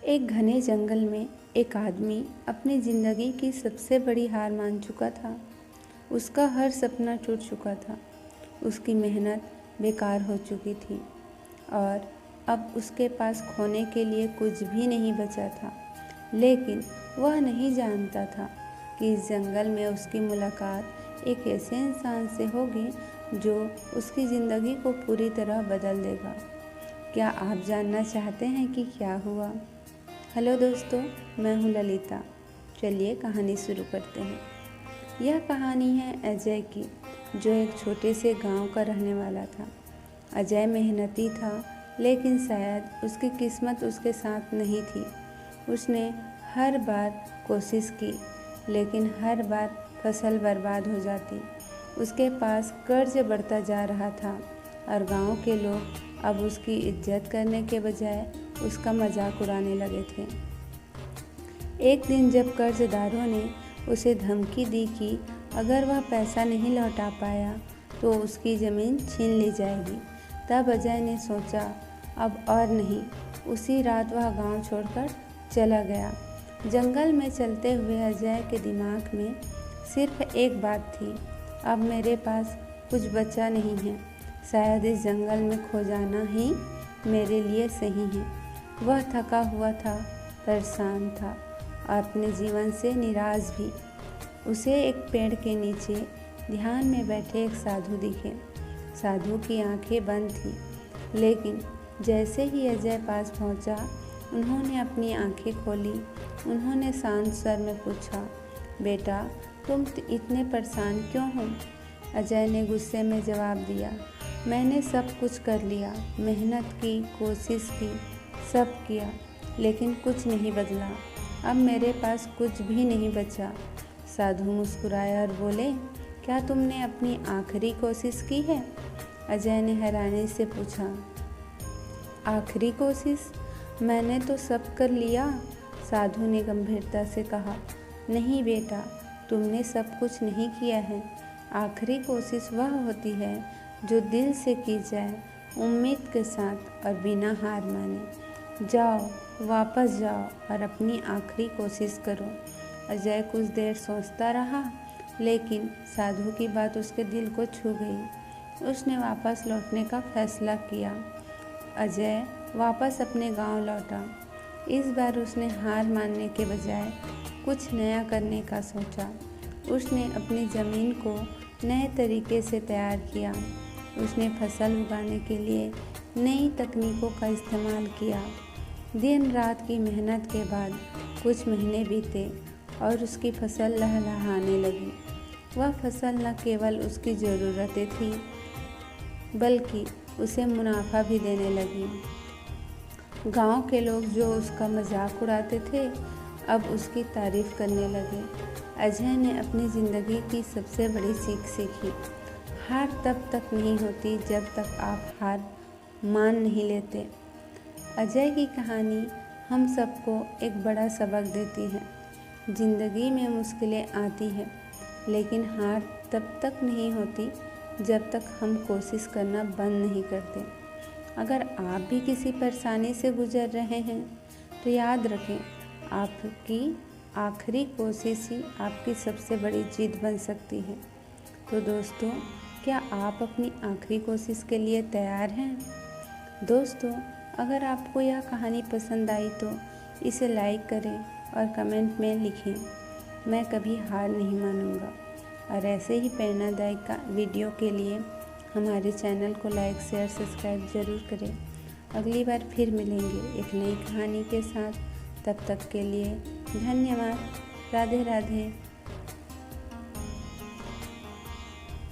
एक घने जंगल में एक आदमी अपनी ज़िंदगी की सबसे बड़ी हार मान चुका था। उसका हर सपना टूट चुका था। उसकी मेहनत बेकार हो चुकी थी और अब उसके पास खोने के लिए कुछ भी नहीं बचा था। लेकिन वह नहीं जानता था कि इस जंगल में उसकी मुलाकात एक ऐसे इंसान से होगी जो उसकी ज़िंदगी को पूरी तरह बदल देगा। क्या आप जानना चाहते हैं कि क्या हुआ? हेलो दोस्तों, मैं हूँ ललिता। चलिए कहानी शुरू करते हैं। यह कहानी है अजय की, जो एक छोटे से गांव का रहने वाला था। अजय मेहनती था, लेकिन शायद उसकी किस्मत उसके साथ नहीं थी। उसने हर बार कोशिश की, लेकिन हर बार फसल बर्बाद हो जाती। उसके पास कर्ज बढ़ता जा रहा था और गांव के लोग अब उसकी इज्जत करने के बजाय उसका मजाक उड़ाने लगे थे। एक दिन जब कर्जदारों ने उसे धमकी दी कि अगर वह पैसा नहीं लौटा पाया तो उसकी ज़मीन छीन ली जाएगी, तब अजय ने सोचा अब और नहीं। उसी रात वह गांव छोड़कर चला गया। जंगल में चलते हुए अजय के दिमाग में सिर्फ एक बात थी, अब मेरे पास कुछ बचा नहीं है। शायद इस जंगल में खो जाना ही मेरे लिए सही है। वह थका हुआ था, परेशान था और अपने जीवन से निराश भी। उसे एक पेड़ के नीचे ध्यान में बैठे एक साधु दिखे। साधु की आंखें बंद थीं, लेकिन जैसे ही अजय पास पहुंचा, उन्होंने अपनी आंखें खोली। उन्होंने शांत स्वर में पूछा, बेटा तुम इतने परेशान क्यों हो? अजय ने गुस्से में जवाब दिया, मैंने सब कुछ कर लिया, मेहनत की, कोशिश की, सब किया, लेकिन कुछ नहीं बदला। अब मेरे पास कुछ भी नहीं बचा। साधु मुस्कुराए और बोले, क्या तुमने अपनी आखिरी कोशिश की है? अजय ने हैरानी से पूछा, आखिरी कोशिश? मैंने तो सब कर लिया। साधु ने गंभीरता से कहा, नहीं बेटा, तुमने सब कुछ नहीं किया है। आखिरी कोशिश वह होती है जो दिल से की जाए, उम्मीद के साथ और बिना हार माने। जाओ, वापस जाओ और अपनी आखिरी कोशिश करो। अजय कुछ देर सोचता रहा, लेकिन साधु की बात उसके दिल को छू गई। उसने वापस लौटने का फैसला किया। अजय वापस अपने गांव लौटा। इस बार उसने हार मानने के बजाय कुछ नया करने का सोचा। उसने अपनी ज़मीन को नए तरीके से तैयार किया। उसने फसल उगाने के लिए नई तकनीकों का इस्तेमाल किया। दिन रात की मेहनत के बाद कुछ महीने बीते और उसकी फसल लहलहाने लगी। वह फसल न केवल उसकी ज़रूरतें थी, बल्कि उसे मुनाफा भी देने लगी। गांव के लोग जो उसका मजाक उड़ाते थे, अब उसकी तारीफ करने लगे। अजय ने अपनी ज़िंदगी की सबसे बड़ी सीख सीखी, हार तब तक नहीं होती जब तक आप हार मान नहीं लेते। अजय की कहानी हम सबको एक बड़ा सबक देती है। ज़िंदगी में मुश्किलें आती हैं, लेकिन हार तब तक नहीं होती जब तक हम कोशिश करना बंद नहीं करते। अगर आप भी किसी परेशानी से गुजर रहे हैं, तो याद रखें, आपकी आखिरी कोशिश ही आपकी सबसे बड़ी जीत बन सकती है। तो दोस्तों, क्या आप अपनी आखिरी कोशिश के लिए तैयार हैं? दोस्तों, अगर आपको यह कहानी पसंद आई तो इसे लाइक करें और कमेंट में लिखें, मैं कभी हार नहीं मानूंगा। और ऐसे ही प्रेरणादायक वीडियो के लिए हमारे चैनल को लाइक, शेयर, सब्सक्राइब ज़रूर करें। अगली बार फिर मिलेंगे एक नई कहानी के साथ। तब तक के लिए धन्यवाद। राधे राधे।